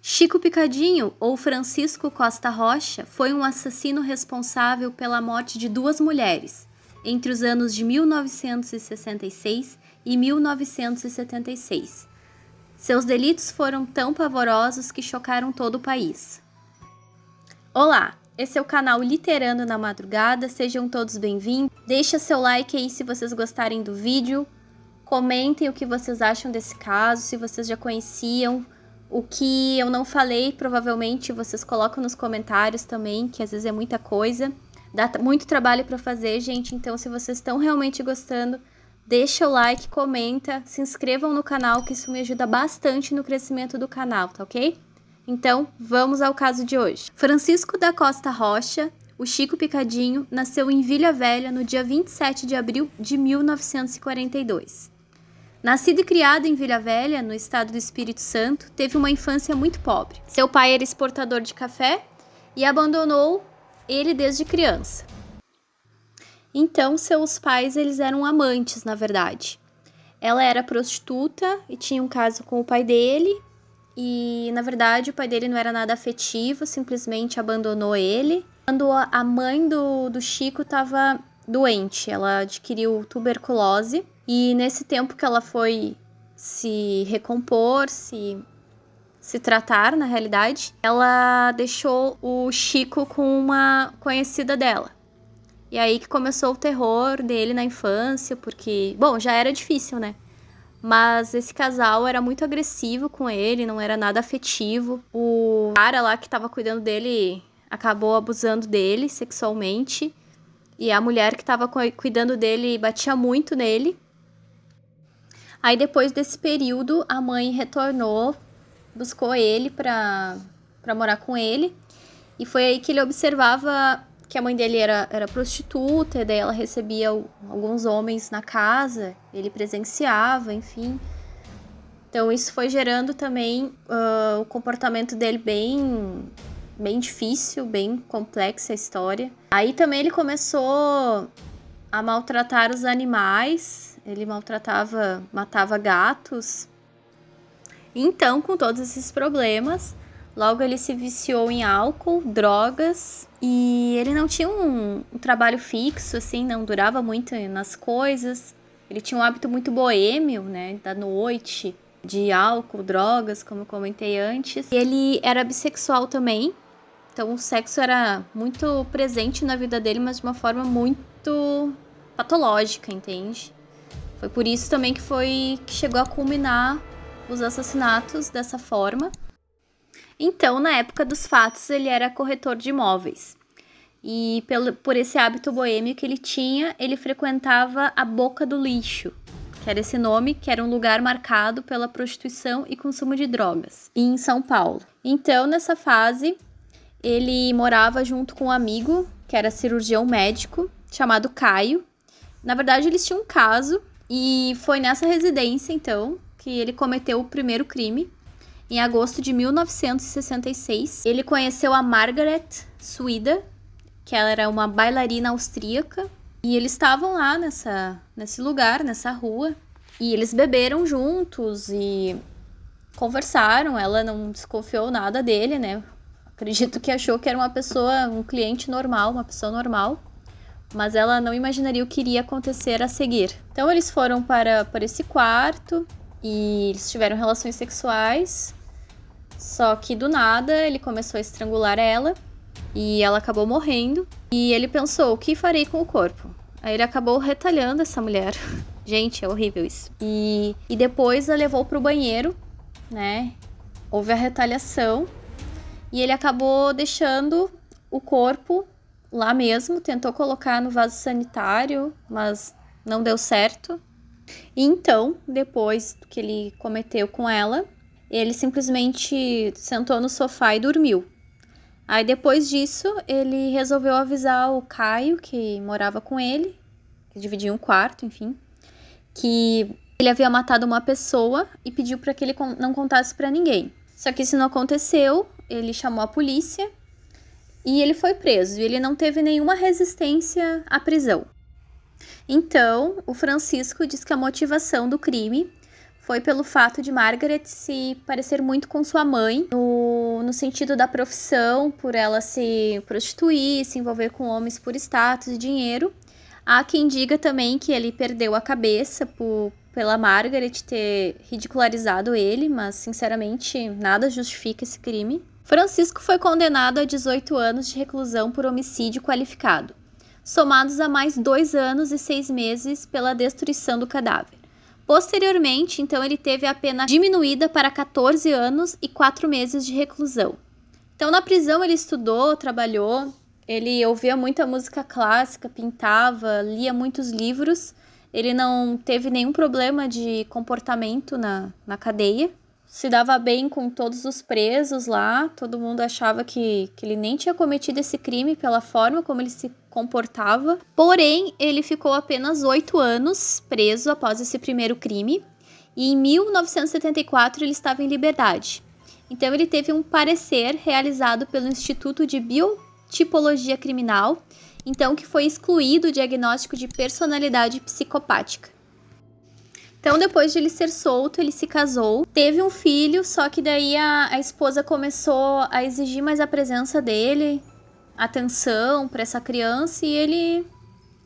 Chico Picadinho, ou Francisco Costa Rocha, foi um assassino responsável pela morte de 2 mulheres, entre os anos de 1966 e 1976. Seus delitos foram tão pavorosos que chocaram todo o país. Olá, esse é o canal Literando na Madrugada, sejam todos bem-vindos. Deixa seu like aí se vocês gostarem do vídeo, comentem o que vocês acham desse caso, se vocês já conheciam. O que eu não falei, provavelmente vocês colocam nos comentários também, que às vezes é muita coisa. Dá muito trabalho para fazer, gente. Então, se vocês estão realmente gostando, deixa o like, comenta, se inscrevam no canal, que isso me ajuda bastante no crescimento do canal, tá ok? Então, vamos ao caso de hoje. Francisco da Costa Rocha, o Chico Picadinho, nasceu em Vila Velha no dia 27 de abril de 1942. Nascido e criado em Vila Velha, no estado do Espírito Santo, teve uma infância muito pobre. Seu pai era exportador de café e abandonou ele desde criança. Então, seus pais eles eram amantes, na verdade. Ela era prostituta e tinha um caso com o pai dele. E, na verdade, o pai dele não era nada afetivo, simplesmente abandonou ele. Quando a mãe do Chico estava doente, ela adquiriu tuberculose. E nesse tempo que ela foi se recompor, se tratar, na realidade, ela deixou o Chico com uma conhecida dela. E aí que começou o terror dele na infância, porque, bom, já era difícil, né? Mas esse casal era muito agressivo com ele, não era nada afetivo. O cara lá que tava cuidando dele acabou abusando dele sexualmente. E a mulher que tava cuidando dele batia muito nele. Aí depois desse período, a mãe retornou, buscou ele pra morar com ele. E foi aí que ele observava que a mãe dele era prostituta, e daí ela recebia alguns homens na casa, ele presenciava, enfim. Então isso foi gerando também o comportamento dele bem difícil, bem complexa a história. Aí também ele começou a maltratar os animais, ele matava gatos. Então, com todos esses problemas, logo ele se viciou em álcool, drogas, e ele não tinha um trabalho fixo, assim, não durava muito nas coisas. Ele tinha um hábito muito boêmio, né, da noite, de álcool, drogas, como eu comentei antes. E ele era bissexual também, então o sexo era muito presente na vida dele, mas de uma forma muito patológica, entende? Foi por isso também que chegou a culminar os assassinatos dessa forma. Então, na época dos fatos, ele era corretor de imóveis. E por esse hábito boêmio que ele tinha, ele frequentava a Boca do Lixo, que era esse nome, que era um lugar marcado pela prostituição e consumo de drogas, em São Paulo. Então, nessa fase, ele morava junto com um amigo, que era cirurgião médico, chamado Caio. Na verdade, eles tinham um caso, e foi nessa residência, então, que ele cometeu o primeiro crime. Em agosto de 1966, ele conheceu a Margaret Suida, que ela era uma bailarina austríaca, e eles estavam lá nesse lugar, nessa rua, e eles beberam juntos e conversaram. Ela não desconfiou nada dele, né? Acredito que achou que era um cliente normal, uma pessoa normal, mas ela não imaginaria o que iria acontecer a seguir. Então eles foram para esse quarto e eles tiveram relações sexuais, só que do nada ele começou a estrangular ela e ela acabou morrendo. E ele pensou, o que farei com o corpo? Aí ele acabou retalhando essa mulher. Gente, é horrível isso. E depois a levou pro banheiro, né? Houve a retaliação e ele acabou deixando o corpo lá mesmo, tentou colocar no vaso sanitário, mas não deu certo. E então, depois do que ele cometeu com ela, ele simplesmente sentou no sofá e dormiu. Aí depois disso, ele resolveu avisar o Caio, que morava com ele, que dividia um quarto, enfim, que ele havia matado uma pessoa e pediu para que ele não contasse para ninguém. Só que isso não aconteceu, ele chamou a polícia e ele foi preso. E ele não teve nenhuma resistência à prisão. Então, o Francisco diz que a motivação do crime foi pelo fato de Margaret se parecer muito com sua mãe no sentido da profissão, por ela se prostituir, se envolver com homens por status e dinheiro. Há quem diga também que ele perdeu a cabeça pela Margaret ter ridicularizado ele, mas sinceramente nada justifica esse crime. Francisco foi condenado a 18 anos de reclusão por homicídio qualificado, somados a mais 2 anos e 6 meses pela destruição do cadáver. Posteriormente, então, ele teve a pena diminuída para 14 anos e 4 meses de reclusão. Então, na prisão ele estudou, trabalhou, ele ouvia muita música clássica, pintava, lia muitos livros. Ele não teve nenhum problema de comportamento na cadeia. Se dava bem com todos os presos lá, todo mundo achava que ele nem tinha cometido esse crime pela forma como ele se comportava. Porém, ele ficou apenas 8 anos preso após esse primeiro crime, e em 1974 ele estava em liberdade. Então ele teve um parecer realizado pelo Instituto de Biotipologia Criminal, então que foi excluído o diagnóstico de personalidade psicopática. Então, depois de ele ser solto, ele se casou, teve um filho, só que daí a esposa começou a exigir mais a presença dele, atenção para essa criança, e ele,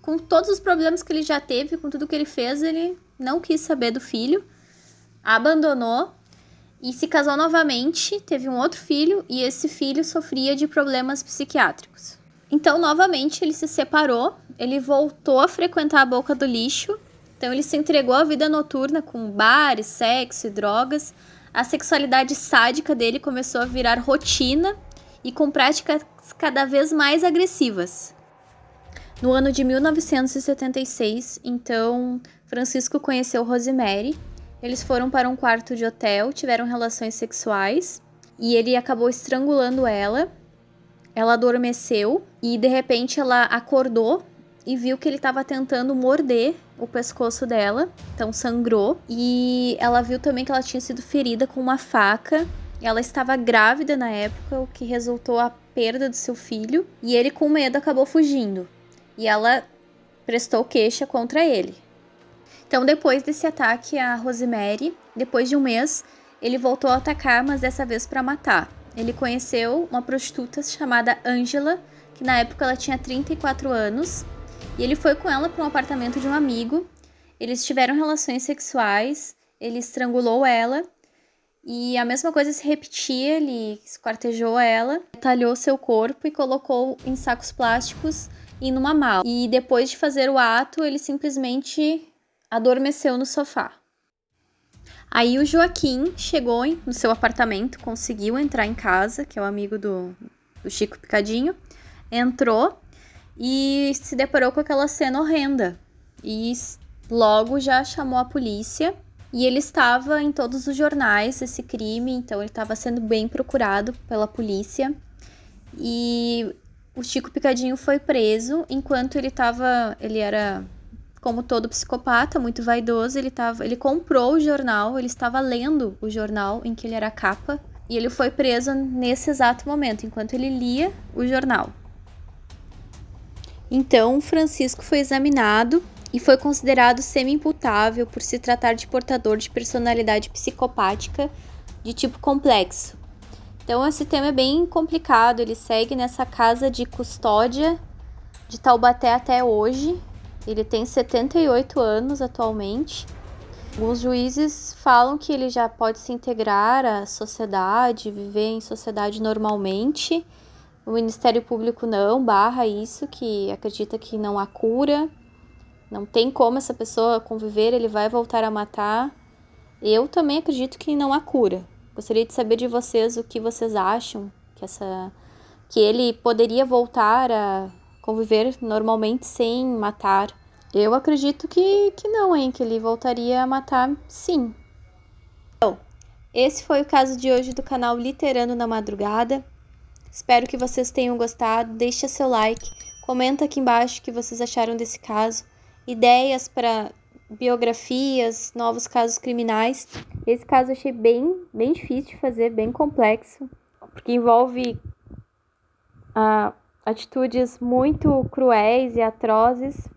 com todos os problemas que ele já teve, com tudo que ele fez, ele não quis saber do filho, abandonou e se casou novamente, teve um outro filho, e esse filho sofria de problemas psiquiátricos. Então, novamente, ele se separou, ele voltou a frequentar a boca do lixo. Então, ele se entregou à vida noturna com bares, sexo e drogas. A sexualidade sádica dele começou a virar rotina e com práticas cada vez mais agressivas. No ano de 1976, então, Francisco conheceu Rosemary. Eles foram para um quarto de hotel, tiveram relações sexuais e ele acabou estrangulando ela. Ela adormeceu e, de repente, ela acordou e viu que ele estava tentando morder o pescoço dela, então sangrou. E ela viu também que ela tinha sido ferida com uma faca. Ela estava grávida na época, o que resultou a perda do seu filho. E ele, com medo, acabou fugindo. E ela prestou queixa contra ele. Então, depois desse ataque a Rosemary, depois de um mês, ele voltou a atacar, mas dessa vez para matar. Ele conheceu uma prostituta chamada Angela, que na época ela tinha 34 anos. E ele foi com ela para um apartamento de um amigo. Eles tiveram relações sexuais, ele estrangulou ela. E a mesma coisa se repetia, ele esquartejou ela, talhou seu corpo e colocou em sacos plásticos e numa mala. E depois de fazer o ato, ele simplesmente adormeceu no sofá. Aí o Joaquim chegou no seu apartamento, conseguiu entrar em casa, que é o amigo do Chico Picadinho, entrou e se deparou com aquela cena horrenda. E logo já chamou a polícia. E ele estava em todos os jornais, esse crime, então ele estava sendo bem procurado pela polícia. E o Chico Picadinho foi preso, enquanto ele era, como todo psicopata, muito vaidoso, ele comprou o jornal, ele estava lendo o jornal em que ele era capa, e ele foi preso nesse exato momento, enquanto ele lia o jornal. Então, Francisco foi examinado e foi considerado semi-imputável por se tratar de portador de personalidade psicopática de tipo complexo. Então, esse tema é bem complicado, ele segue nessa casa de custódia de Taubaté até hoje. Ele tem 78 anos atualmente. Alguns juízes falam que ele já pode se integrar à sociedade, viver em sociedade normalmente. O Ministério Público não barra isso, que acredita que não há cura. Não tem como essa pessoa conviver, ele vai voltar a matar. Eu também acredito que não há cura. Gostaria de saber de vocês o que vocês acham, que ele poderia voltar a conviver normalmente sem matar. Eu acredito que não, hein, que ele voltaria a matar, sim. Então, esse foi o caso de hoje do canal Literando na Madrugada. Espero que vocês tenham gostado, deixa seu like, comenta aqui embaixo o que vocês acharam desse caso, ideias para biografias, novos casos criminais. Esse caso eu achei bem difícil de fazer, bem complexo, porque envolve atitudes muito cruéis e atrozes.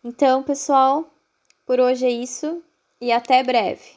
Então, pessoal, por hoje é isso e até breve.